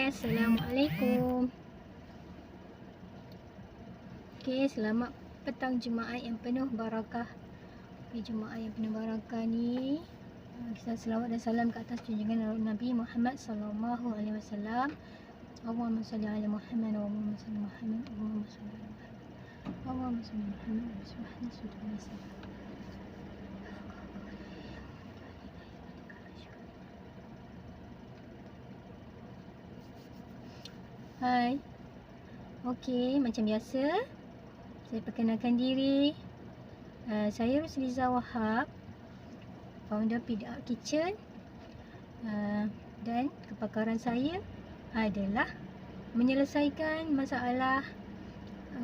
Assalamualaikum. Selamat petang Jumaat yang penuh barakah. Jumaat yang penuh barakah ni, kita selawat dan salam ke atas junjungan Nabi Muhammad sallallahu alaihi wasallam. Allahumma salli ala Muhammad wa Allahumma salli Muhammad wa Allahumma salli ala Muhammad. Allahumma salli Muhammad wa salli Muhammad. Hai. Okey, macam biasa saya perkenalkan diri. Saya Rusliza Wahab, founder Pidap Kitchen, dan kepakaran saya adalah menyelesaikan masalah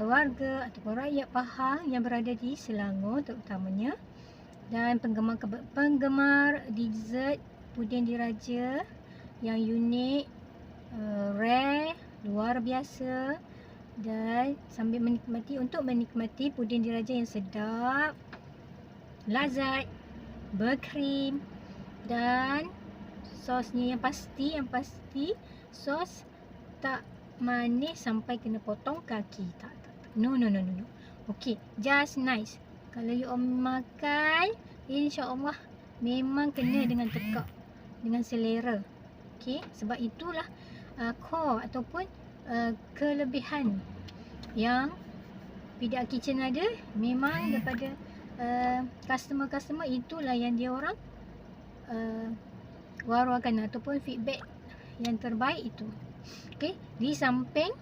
warga ataupun rakyat Pahang yang berada di Selangor terutamanya, dan penggemar dessert puding diraja yang unik, rare, luar biasa, dan sambil menikmati puding diraja yang sedap, lazat, berkrim, dan sosnya yang pasti sos tak manis sampai kena potong kaki. Tak. No. Okey, just nice. Kalau you makan, insya-Allah memang kena dengan tekak, dengan selera. Okey, sebab itulah core ataupun kelebihan yang Pidap Kitchen ada. Memang daripada customer itulah yang dia orang war-warkan ataupun feedback yang terbaik itu. Okey, di samping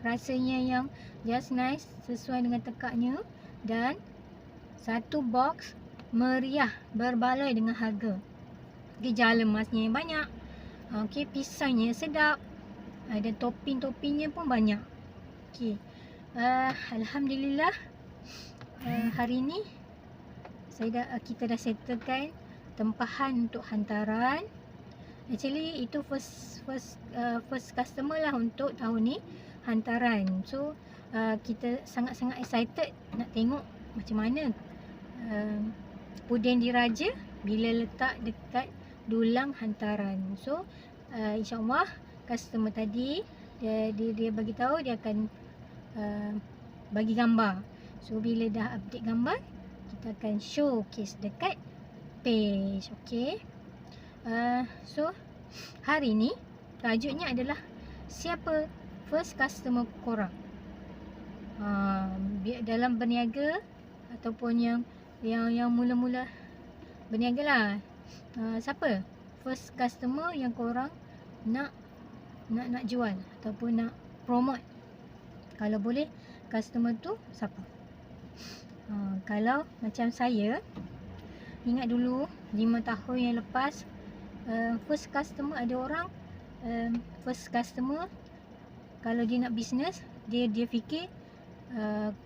rasanya yang just nice sesuai dengan tekaknya, dan satu box meriah berbaloi dengan harga. Okey, jala emasnya yang banyak. Okey, pisangnya sedap. Dan topping-toppingnya pun banyak. Okey. Alhamdulillah, hari ni kita dah settlekan tempahan untuk hantaran. Actually itu first customer lah untuk tahun ni hantaran. So kita sangat-sangat excited nak tengok macam mana puding diraja bila letak dekat dulang hantaran. So insya-Allah customer tadi dia bagi tahu dia akan bagi gambar. So bila dah update gambar, kita akan showcase dekat page. Okey. So hari ni tajuknya adalah siapa first customer korang. Dalam berniaga ataupun yang mula-mula berniaga lah. Siapa first customer yang korang nak jual ataupun nak promote? Kalau boleh, customer tu siapa? Kalau macam saya, ingat dulu 5 tahun yang lepas, first customer ada orang, first customer kalau dia nak bisnes, dia fikir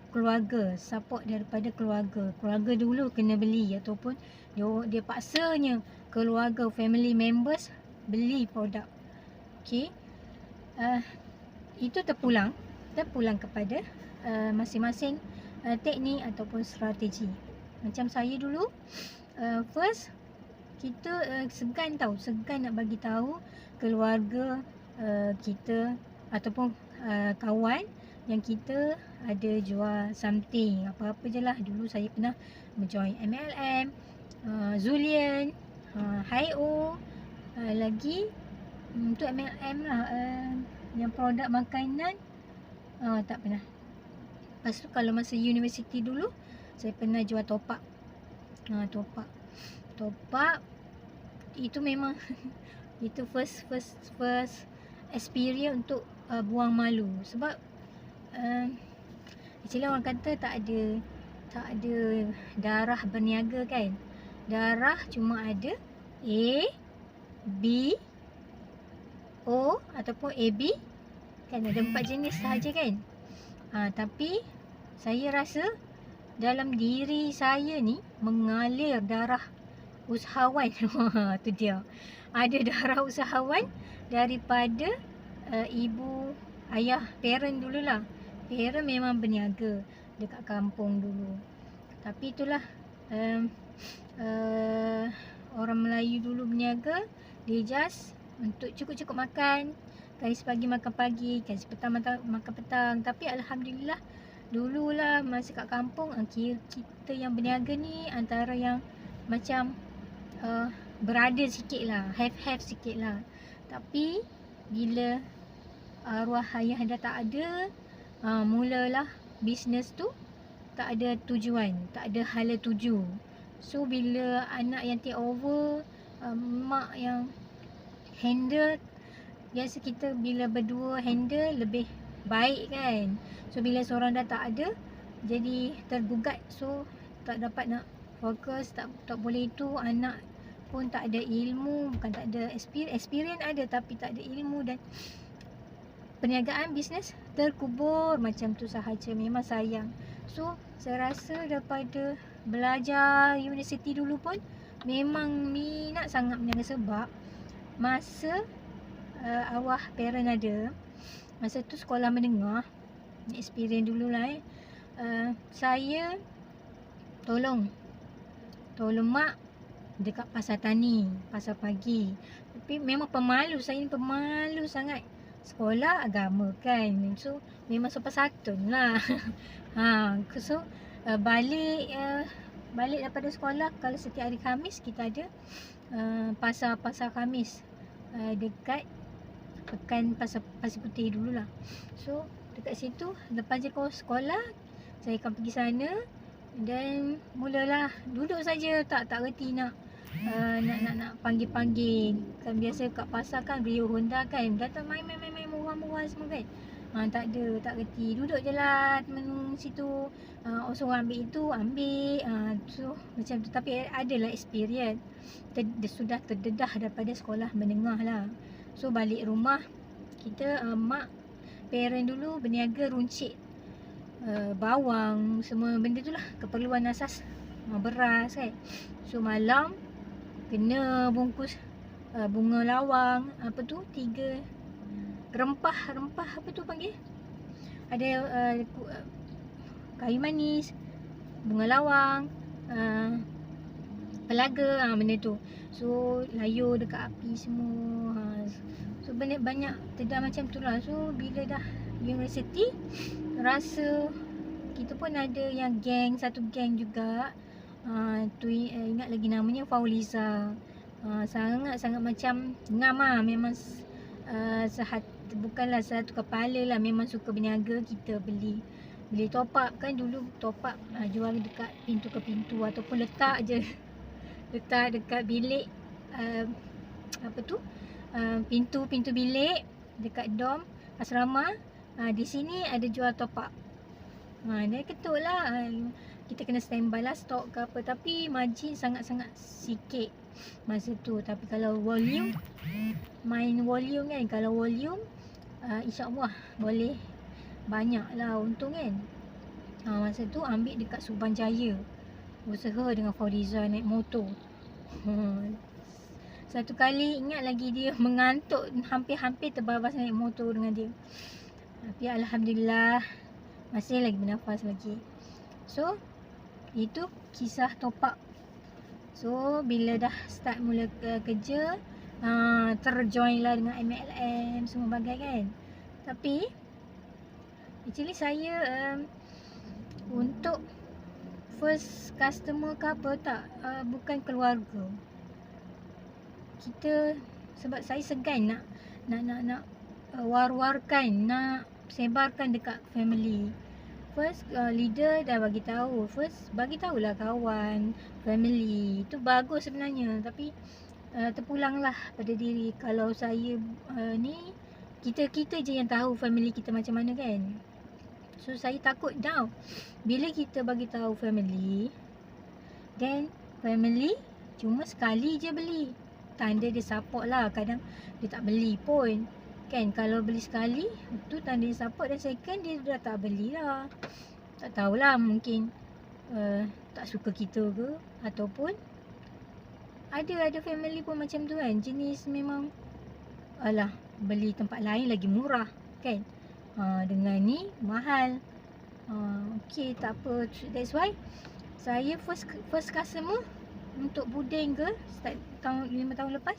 keluarga, support daripada keluarga dulu kena beli, ataupun dia paksanya keluarga, family members beli produk. Okey. Itu terpulang kepada masing-masing teknik ataupun strategi. Macam saya dulu, first kita segan nak bagi tahu keluarga kita ataupun kawan yang kita ada jual something, apa-apa je lah. Dulu saya pernah menjoin MLM, Zulian, Hi-O, lagi untuk MLM lah, yang produk makanan tak pernah. Lepas tu kalau masa universiti dulu, saya pernah jual top up. Top up itu memang itu first experience untuk buang malu. Sebab actually orang kata tak ada darah berniaga kan. Darah cuma ada A, B, O ataupun AB, kan ada 4 jenis sahaja kan. Tapi saya rasa dalam diri saya ni mengalir darah usahawan. Tu dia. Ada darah usahawan daripada ibu, ayah, parent dululah. Parent memang berniaga dekat kampung dulu. Tapi itulah, orang Melayu dulu berniaga, dia just untuk cukup-cukup makan, Kasi pagi makan pagi, kasi petang makan petang. Tapi alhamdulillah dululah masa kat kampung, kita yang berniaga ni antara yang macam berada sikit lah, have sikit lah. Tapi bila arwah ayah dah tak ada, mulalah bisnes tu tak ada tujuan, tak ada hala tuju. So bila anak yang take over, mak yang handle, biasa kita bila berdua handle lebih baik kan. So bila seorang dah tak ada, jadi tergugat. So tak dapat nak fokus, tak boleh itu. Anak pun tak ada ilmu, bukan tak ada experience ada, tapi tak ada ilmu, dan perniagaan bisnes terkubur macam tu sahaja. Memang sayang. So saya rasa daripada belajar universiti dulu pun memang minat sangat berniaga, sebab masa arwah parent ada, masa tu sekolah menengah, experience dululah saya tolong mak dekat pasar tani, pasar pagi. Tapi memang pemalu, saya ni pemalu sangat. Sekolah agama kan, so memang sopan santun lah. So balik daripada sekolah, kalau setiap hari Khamis kita ada pasar Khamis dekat Pekan Pasir Putih dululah. So dekat situ, lepas je sekolah, saya akan pergi sana dan mulalah duduk saja, tak reti nak panggil. Kan biasa kat pasar kan Rio Honda kan, datang main murah-murah semua kan. Tak reti, duduk je lah temen situ. Seorang ambil itu, so macam tu. Tapi adalah experience, sudah terdedah daripada sekolah menengah lah. So balik rumah, kita mak parent dulu berniaga runcit, bawang, semua benda tu lah, keperluan asas, beras kan. So malam kena bungkus bunga lawang, 3 rempah apa tu panggil, ada kayu manis, bunga lawang, pelaga, benda tu. So layur dekat api semua. So banyak terdah macam tu lah. So bila dah universiti, rasa kita pun ada yang satu geng juga. Ingat lagi namanya Fauliza. Sangat macam ngam lah. Memang bukanlah satu kepala lah, memang suka berniaga. Kita beli top up kan, dulu top up jual dekat pintu ke pintu, ataupun letak dekat bilik, pintu bilik dekat dom asrama. Di sini ada jual top up. Dia ketuk lah, kita kena standby lah stok ke apa. Tapi margin sangat-sangat sikit masa tu. Tapi kalau volume, main volume kan, kalau volume insyaAllah boleh banyak lah untung kan. Masa tu ambil dekat Subanjaya, usaha dengan Fauliza naik motor. Satu kali ingat lagi, dia mengantuk, hampir terbabas naik motor dengan dia. Tapi alhamdulillah masih lagi bernafas lagi. So itu kisah top up. So bila dah start mula kerja, terjoin lah dengan MLM semua bagai kan. Tapi actually saya untuk first customer ke apa tak, bukan keluarga kita, sebab saya segan nak war-warkan, nak sebarkan dekat family. First leader dah bagi tahu, bagi tahulah kawan, family, itu bagus sebenarnya. Tapi terpulanglah pada diri, kalau saya ni kita je yang tahu family kita macam mana kan. So saya takut down bila kita bagi tahu family, then family cuma sekali je beli, tanda dia support lah. Kadang dia tak beli pun kan. Kalau beli sekali, tu tanda dia support. Dan second, dia dah tak beli lah. Tak tahulah, mungkin tak suka kita ke, ataupun ada family pun macam tu kan. Jenis memang alah, beli tempat lain lagi murah kan, dengan ni mahal. Okay, tak apa. That's why saya first customer untuk puding ke start 5 tahun lepas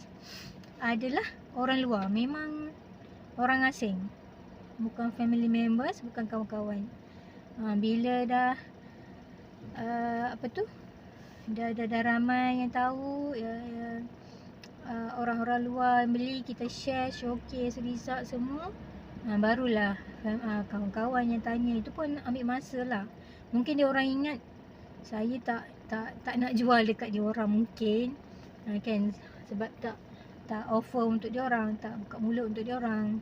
adalah orang luar. Memang orang asing, bukan family members, bukan kawan-kawan. Bila dah dah ramai yang tahu, orang-orang luar beli, kita share, showcase result semua, barulah kawan-kawan yang tanya. Itu pun ambil masa lah. Mungkin dia orang ingat saya tak nak jual dekat dia orang, mungkin kan, sebab tak offer untuk dia orang, tak buka mulut untuk dia orang.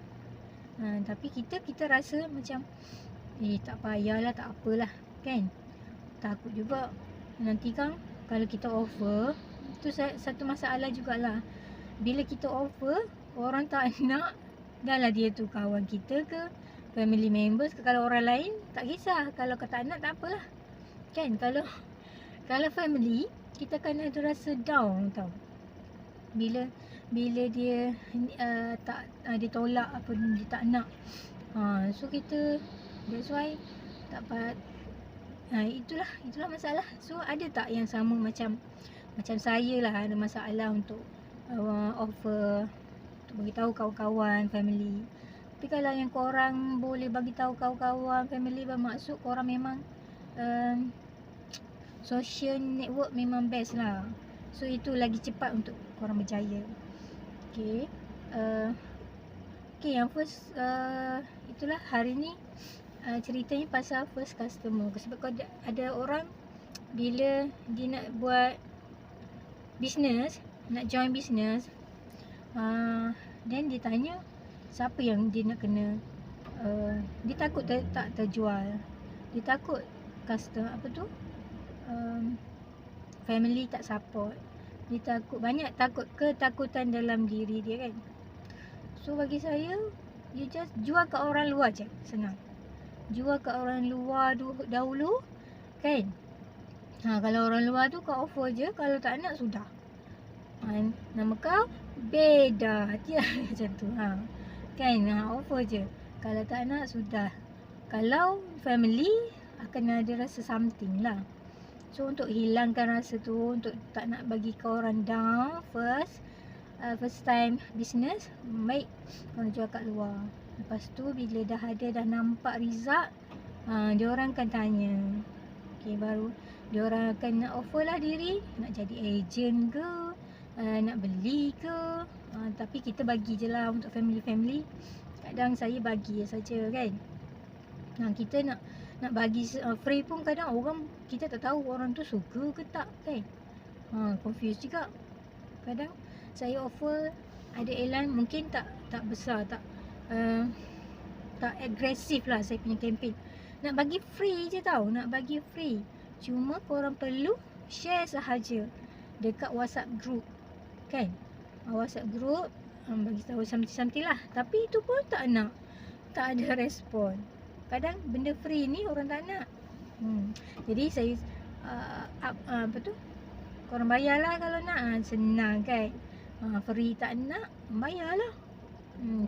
Tapi kita rasa macam tak payahlah, tak apalah kan. Takut juga nanti kan kalau kita offer, tu satu masalah jugalah. Bila kita offer, orang tak nak, dah lah dia tu kawan kita ke, family members ke, kalau orang lain tak kisah. Kalau kau tak nak, tak apalah kan. Kalau family, kita kan ada rasa down tau. Bila dia dia tolak apa, dia tak nak. So kita, that's why tak dapat. Itulah masalah. So ada tak yang sama macam saya lah, ada masalah untuk offer, untuk bagi tahu kawan-kawan, family. Tapi kalau yang korang boleh bagi tahu kawan-kawan, family, bermaksud korang memang social network memang best lah. So itu lagi cepat untuk korang berjaya. Okay, yang first, itulah hari ni ceritanya pasal first customer. Sebab kalau ada orang bila dia nak buat business, nak join business, then dia tanya siapa yang dia nak kena, dia takut tak terjual, dia takut customer family tak support, dia takut, banyak ketakutan dalam diri dia kan. So bagi saya, you just jual ke orang luar je, senang. Jual ke orang luar dahulu kan. Kalau orang luar tu kau offer je, kalau tak nak sudah. Nama kau beda dia macam tu. Kan, offer je. Kalau tak nak sudah. Kalau family, akan ada rasa something lah. So untuk hilangkan rasa tu, untuk tak nak bagi kau orang down first time business, baik korang jual kat luar. Lepas tu bila dah nampak result, diorang akan tanya. Okay, baru diorang akan nak offer lah diri, nak jadi agent ke, nak beli ke. Tapi kita bagi je lah untuk family. Kadang saya bagi saja kan. Kita nak bagi free pun kadang orang, kita tak tahu orang tu suka ke tak kan. Confused juga. Kadang saya offer, ada elan mungkin tak besar, tak agresif lah saya punya campaign. Nak bagi free je tau, nak bagi free. Cuma korang perlu share sahaja dekat WhatsApp group kan. WhatsApp group, bagi tahu something lah. Tapi itu pun tak ada respon. Kadang benda free ni orang tak nak. Jadi saya korang bayarlah kalau nak. Senang kan. Free tak nak, bayarlah.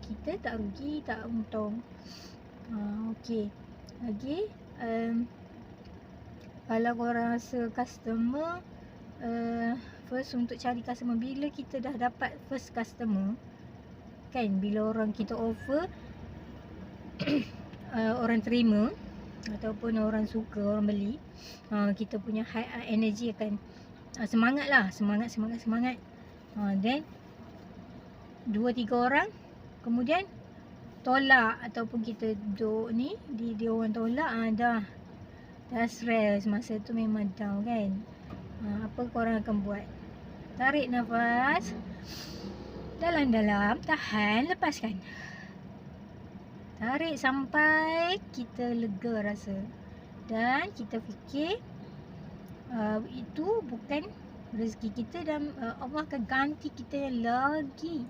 Kita tak rugi, tak untung. Okey. Lagi kalau korang rasa customer, first untuk cari customer, bila kita dah dapat first customer kan, bila orang kita offer orang terima ataupun orang suka, orang beli, kita punya high energy akan semangat lah, semangat. Then 2-3 orang kemudian tolak, ataupun kita duduk ni, dia orang tolak, dah stress. Masa tu memang down kan. Apa korang akan buat? Tarik nafas dalam-dalam, tahan, lepaskan. Tarik sampai kita lega rasa. Dan kita fikir itu bukan rezeki kita, dan Allah akan ganti kita yang lagi,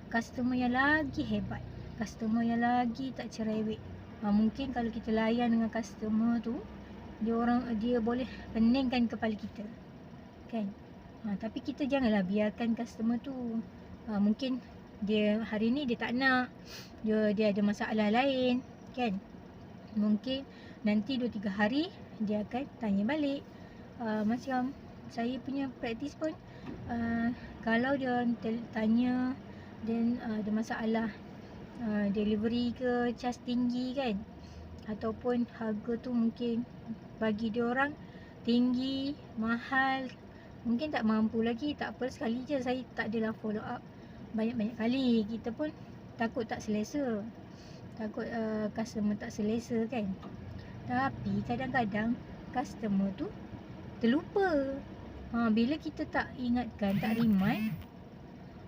customer yang lagi hebat, customer yang lagi tak cerewet. Mungkin kalau kita layan dengan customer tu, dia boleh peningkan kepala kita kan. Tapi kita janganlah biarkan customer tu, mungkin dia hari ni dia tak nak, dia ada masalah lain kan. Mungkin nanti 2-3 hari dia akan tanya balik. Macam saya punya praktis pun, kalau dia tanya dan ada masalah delivery ke cas tinggi kan, ataupun harga tu mungkin bagi dia orang tinggi, mahal, mungkin tak mampu lagi. Tak apa, sekali je, saya tak adalah follow up banyak-banyak kali. Kita pun takut tak selesa, takut customer tak selesa kan. Tapi kadang-kadang customer tu terlupa. Bila kita tak ingatkan, tak remind,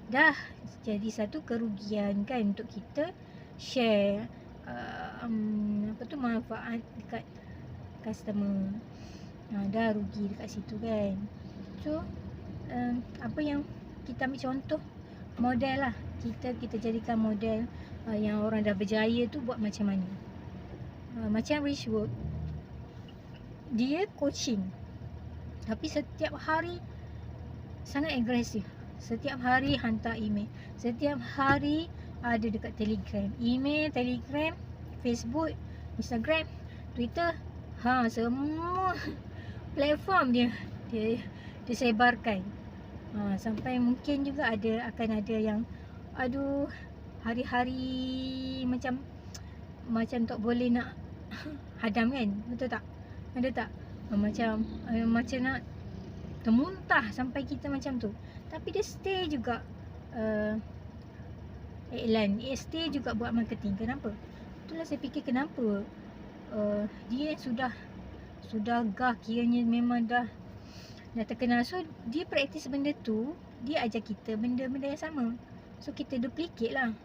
dah jadi satu kerugian kan untuk kita share manfaat dekat customer. Dah rugi dekat situ kan. So apa yang kita ambil contoh model lah, kita jadikan model yang orang dah berjaya tu buat macam mana. Macam Richwork, dia coaching, tapi setiap hari sangat agresif. Setiap hari hantar email, setiap hari ada dekat Telegram, email, Telegram, Facebook, Instagram, Twitter, semua platform dia sebarkan. Sampai mungkin juga akan ada yang hari-hari macam tak boleh nak hadam kan, betul tak? Ada tak? Macam nak termuntah sampai kita macam tu. Tapi dia stay juga iklan, stay juga buat marketing. Kenapa? Itulah saya fikir kenapa dia sudah gah, kiranya memang dah terkenal. So dia praktis benda tu, dia ajar kita benda-benda yang sama. So kita duplicate lah.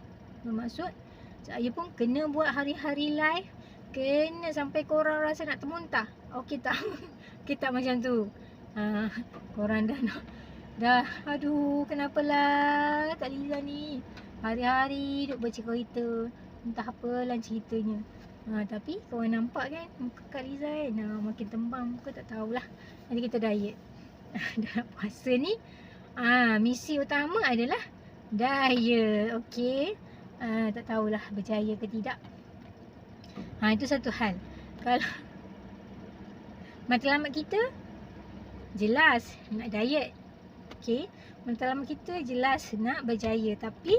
Bermaksud saya pun kena buat hari-hari live, kena sampai korang rasa nak termuntah. Okey tak? Kita macam tu. Korang dah aduh, kenapalah Kak Liza ni hari-hari duk baca cerita, entah apalah ceritanya. Tapi korang nampak kan muka Kak Liza kan, makin tembam muka, tak tahulah. Nanti kita diet. Dalam puasa ni misi utama adalah diet. Okey, tak tahulah berjaya ke tidak. Itu satu hal. Kalau matlamat kita jelas nak diet, okey, matlamat kita jelas nak berjaya, tapi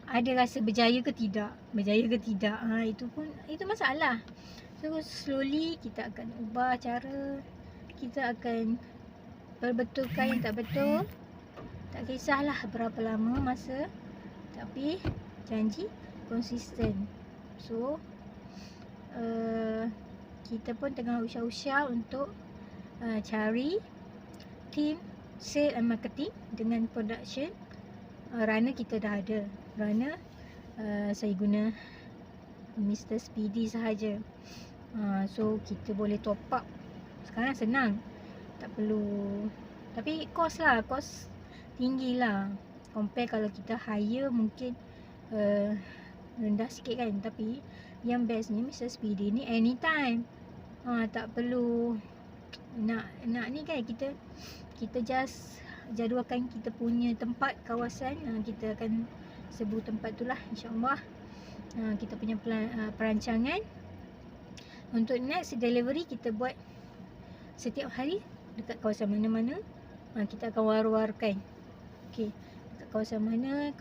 ada rasa berjaya ke tidak, itu masalah. So slowly kita akan ubah cara, kita akan perbetulkan yang tak betul. Tak kisahlah berapa lama masa, tapi janji konsisten. So kita pun tengah usah-usah untuk cari team sale and marketing dengan production. Runner kita dah ada. Runner saya guna Mr. Speedy sahaja. So kita boleh top up. Sekarang senang, tak perlu. Tapi cost tinggi lah. Compare kalau kita hire mungkin rendah sikit kan. Tapi yang bestnya Mr. Speedy ni anytime. Tak perlu nak ni kan, kita just jadualkan kita punya tempat, kawasan, kita akan serbu tempat tu lah, insyaAllah. Kita punya perancangan untuk next delivery kita buat setiap hari dekat kawasan mana-mana. Kita akan war-warkan, okey, dekat kawasan mana,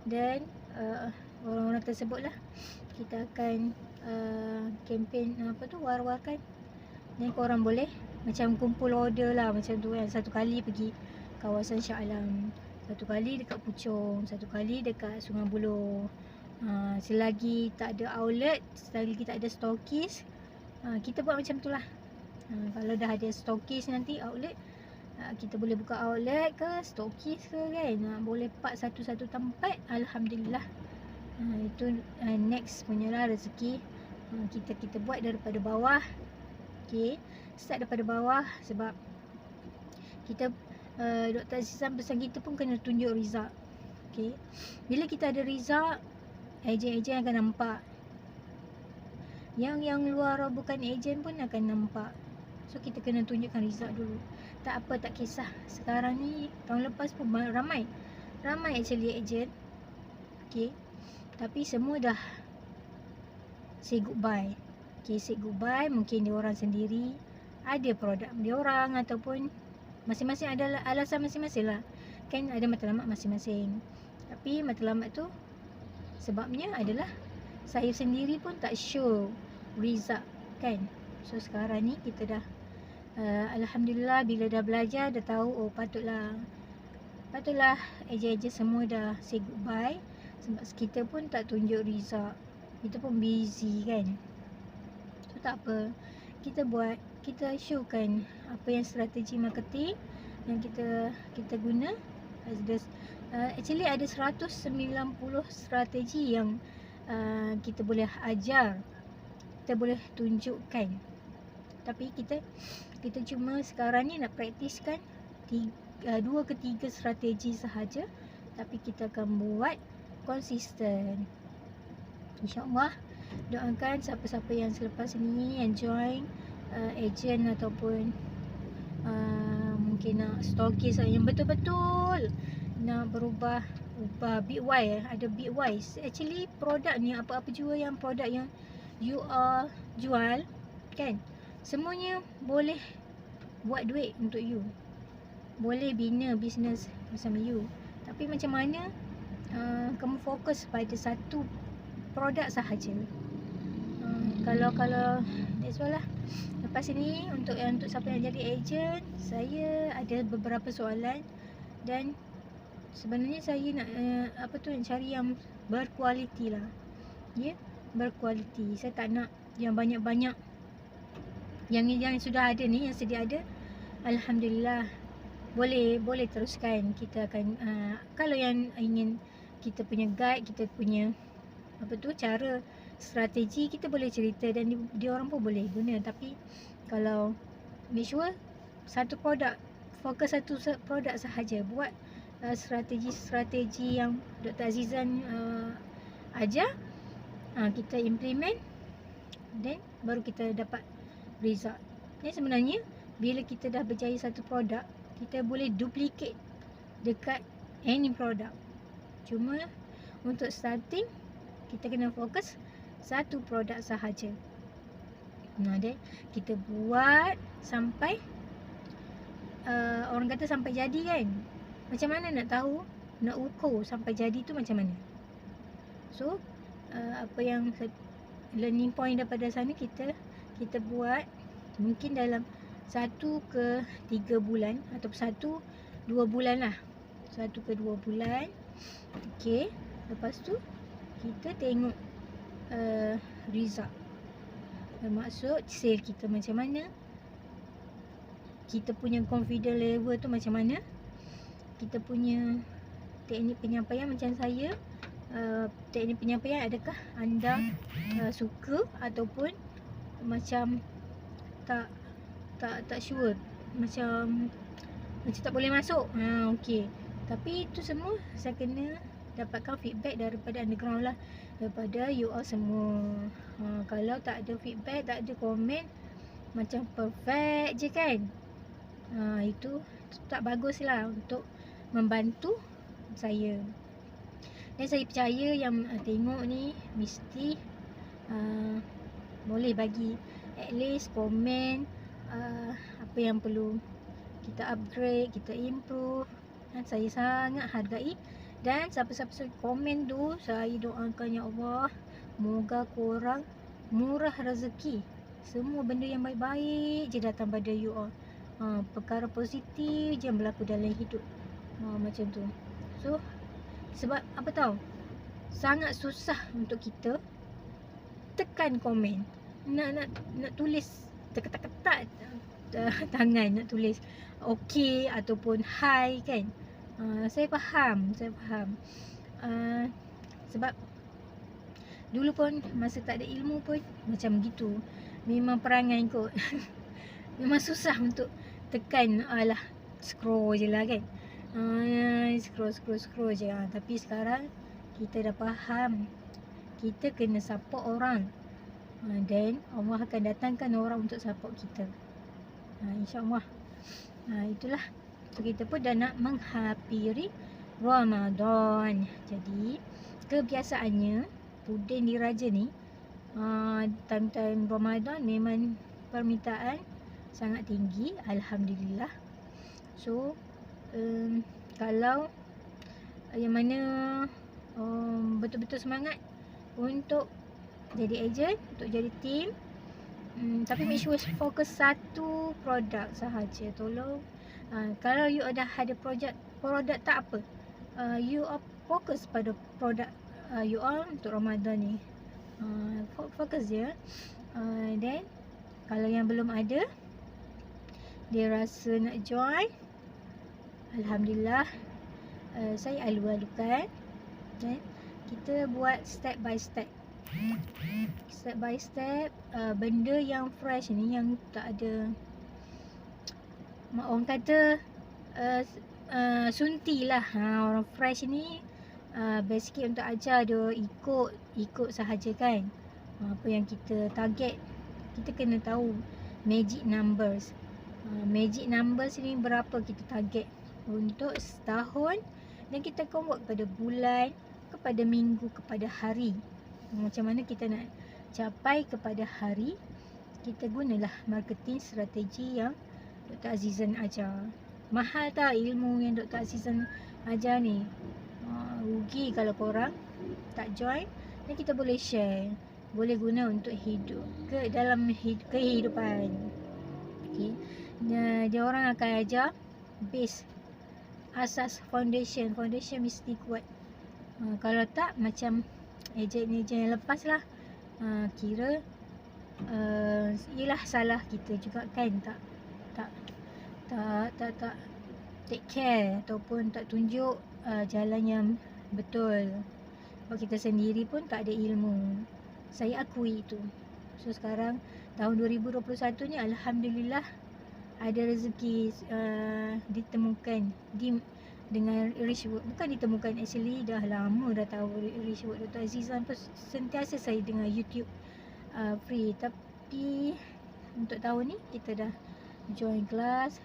dan orang-orang tersebut lah kita akan kempen war-warkan. Dan korang boleh macam kumpul order lah, macam tu kan. Satu kali pergi kawasan Shah Alam, satu kali dekat Puchong, satu kali dekat Sungai Buloh. Selagi tak ada outlet, selagi tak ada stokis, kita buat macam tu lah. Kalau dah ada stokis nanti outlet, kita boleh buka outlet ke stokis ke kan. Boleh part satu-satu tempat, Alhamdulillah. Itu next punya lah rezeki. Kita buat daripada bawah. Okay, start daripada bawah. Sebab kita Dr. Azizan pesan kita pun kena tunjuk result. Okay, bila kita ada result, ejen-ejen akan nampak. Yang luar bukan ejen pun akan nampak. So kita kena tunjukkan result dulu. Tak apa, tak kisah. Sekarang ni, tahun lepas pun ramai actually ejen. Okay, tapi semua dah say goodbye. Okay, say goodbye. Mungkin dia orang sendiri ada produk dia orang, ataupun masing-masing ada alasan masing-masing lah. Kan ada matlamat masing-masing. Tapi matlamat tu Sebabnya adalah saya sendiri pun tak sure result kan. So sekarang ni kita dah Alhamdulillah, bila dah belajar dah tahu, oh patutlah ejen-ejen semua dah say goodbye. Sebab kita pun tak tunjuk result, kita pun busy kan. So tak apa, kita showkan apa yang strategi marketing yang kita guna. Actually ada 190 strategi yang kita boleh ajar, kita boleh tunjukkan. Tapi kita cuma sekarang ni nak praktiskan 2 ke 3 strategi sahaja, tapi kita akan buat konsisten. InsyaAllah, doakan siapa-siapa yang selepas ni yang join agent ataupun mungkin nak stokis yang betul-betul nak berubah Bitwise. Ada Bitwise. Actually produk ni, apa-apa jua yang produk yang you jual kan, semuanya boleh buat duit untuk you, boleh bina bisnes bersama you. Tapi macam mana kamu fokus pada satu produk sahaja. Kalau that's why lah. Lepas ni untuk siapa yang jadi ejen, saya ada beberapa soalan dan sebenarnya saya nak nak cari yang berkualiti lah. Ya, berkualiti. Saya tak nak yang banyak-banyak. Yang sudah ada ni, yang sedia ada, alhamdulillah. Boleh teruskan. Kita akan kalau yang ingin kita punya guide, kita punya cara strategi, kita boleh cerita dan dia orang pun boleh guna. Tapi kalau make sure satu produk, fokus satu produk sahaja, buat strategi yang Dr. Azizan ajar, kita implement, then baru kita dapat result. Jadi sebenarnya bila kita dah berjaya satu produk, kita boleh duplicate dekat any produk. Cuma untuk starting, kita kena fokus satu produk sahaja. Dan kita buat sampai orang kata sampai jadi kan. Macam mana nak tahu, nak ukur sampai jadi tu macam mana? So apa yang learning point daripada sana, kita buat mungkin dalam 1 ke 3 bulan ataupun 1-2 bulan lah. 1 ke 2 bulan. Okey, lepas tu kita tengok result. Maksud sale kita macam mana, kita punya confidence level tu macam mana, kita punya teknik penyampaian macam saya, teknik penyampaian adakah anda suka ataupun macam tak sure, macam tak boleh masuk. Okey. Tapi itu semua saya kena dapatkan feedback daripada underground lah, daripada you all semua. Kalau tak ada feedback, tak ada komen, macam perfect je kan, itu tak bagus lah untuk membantu saya. Dan saya percaya yang tengok ni mesti boleh bagi at least komen apa yang perlu kita upgrade, kita improve. Saya sangat hargai. Dan siapa-siapa komen tu, saya doakan ya Allah, moga korang murah rezeki, semua benda yang baik-baik je datang pada you all. Perkara positif je berlaku dalam hidup. Macam tu. So sebab apa tahu, sangat susah untuk kita tekan komen, nak tulis ketak-ketak tangan, nak tulis okey ataupun hi kan. Saya faham. Sebab dulu pun masa tak ada ilmu pun macam gitu. Memang perangai kot. Memang susah untuk tekan, alah scroll je lah kan. Scroll je. Tapi sekarang kita dah faham, kita kena support orang, dan Allah akan datangkan orang untuk support kita. InsyaAllah. Itulah. So, kita pun dah nak menghampiri Ramadan. Jadi kebiasaannya puding diraja ni, time-time Ramadan memang permintaan sangat tinggi, alhamdulillah. So kalau yang mana betul-betul semangat untuk jadi ejen, untuk jadi team. Tapi make sure fokus satu produk sahaja. Tolong, kalau you ada produk tak apa, you fokus pada produk you all untuk Ramadan ni. Fokus je. Then kalau yang belum ada, dia rasa nak join, Alhamdulillah, saya alu-alukan. Then kita buat step by step. Step by step, benda yang fresh ni, yang tak ada, orang kata sunti lah. Orang fresh ni best sikit untuk ajar dia ikut sahaja kan. Apa yang kita target, kita kena tahu magic numbers. Magic numbers ni berapa kita target untuk setahun, dan kita convert kepada bulan, kepada minggu, kepada hari. Macam mana kita nak capai kepada hari, kita gunalah marketing strategi yang Dr. Azizan ajar. Mahal tak ilmu yang Dr. Azizan ajar ni? Rugi kalau korang tak join. Dan kita boleh share, boleh guna untuk hidup dalam kehidupan. Okay. Dia orang akan ajar base, asas, foundation mesti kuat. Kalau tak, macam ejen-ejen yang lepas lah, kira ialah salah kita juga kan, tak take care ataupun tak tunjuk jalan yang betul. Sebab kita sendiri pun tak ada ilmu. Saya akui itu. So sekarang tahun 2021 ni Alhamdulillah ada rezeki ditemukan dengan Richwood. Bukan ditemukan, actually dah lama dah tahu Richwood. Dr. Azizan pun sentiasa saya dengar YouTube free. Tapi untuk tahun ni kita dah join kelas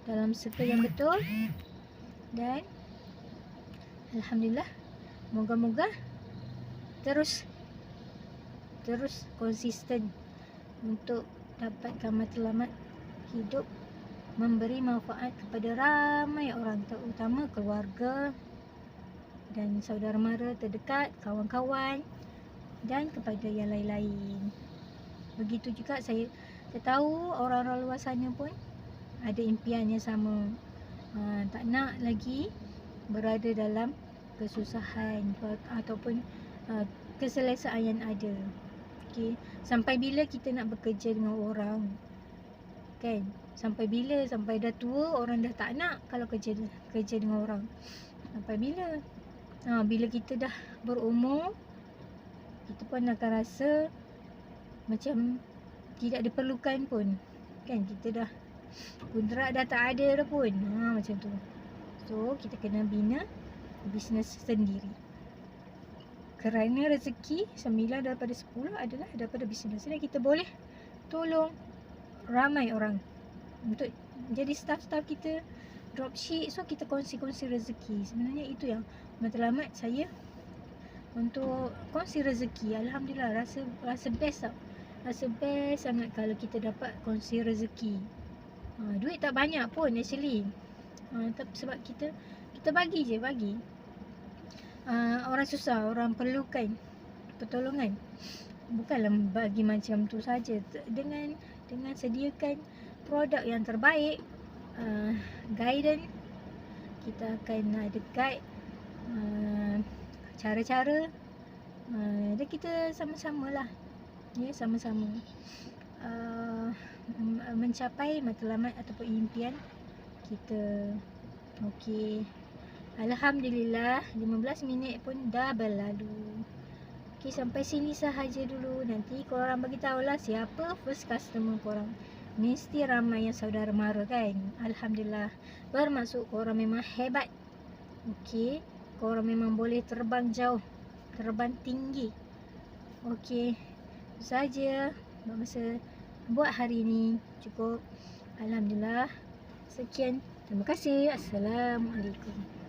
dalam circle yang betul. Dan Alhamdulillah, moga-moga terus konsisten untuk dapatkan matlamat hidup, memberi manfaat kepada ramai orang, terutama keluarga dan saudara mara terdekat, kawan-kawan, dan kepada yang lain-lain. Begitu juga saya tahu orang-orang luar sana pun ada impian yang sama. Tak nak lagi berada dalam kesusahan ataupun keselesaan yang ada. Okay. Sampai bila kita nak bekerja dengan orang kan? Sampai bila? Sampai dah tua orang dah tak nak kalau kerja dengan orang. Sampai bila? Bila kita dah berumur, kita pun akan rasa macam tidak diperlukan pun kan. Kita dah kontrak dah tak ada dah pun, macam tu. So kita kena bina bisnes sendiri, kerana rezeki 9 daripada 10 adalah daripada bisnes. Dan kita boleh tolong ramai orang untuk jadi staff-staff kita dropship. So kita kongsi rezeki. Sebenarnya itu yang matlamat saya untuk kongsi rezeki. Alhamdulillah, rasa best tau. Rasa best sangat kalau kita dapat kongsi rezeki. Duit tak banyak pun actually. Sebab kita bagi je. Orang susah, orang perlukan pertolongan. Bukanlah bagi macam tu saja. Dengan sediakan produk yang terbaik, guidance, kita akan ada guide cara-cara, dan kita sama-sama lah, sama-sama mencapai matlamat ataupun impian kita. Okey, Alhamdulillah 15 minit pun dah berlalu. Okey, sampai sini sahaja dulu. Nanti korang bagi tahulah siapa first customer korang. Mesti ramai yang saudara mara kan. Alhamdulillah, bermaksud korang memang hebat. Okey, korang memang boleh terbang jauh, terbang tinggi. Okey, itu saja masa buat hari ni. Cukup. Alhamdulillah. Sekian. Terima kasih. Assalamualaikum.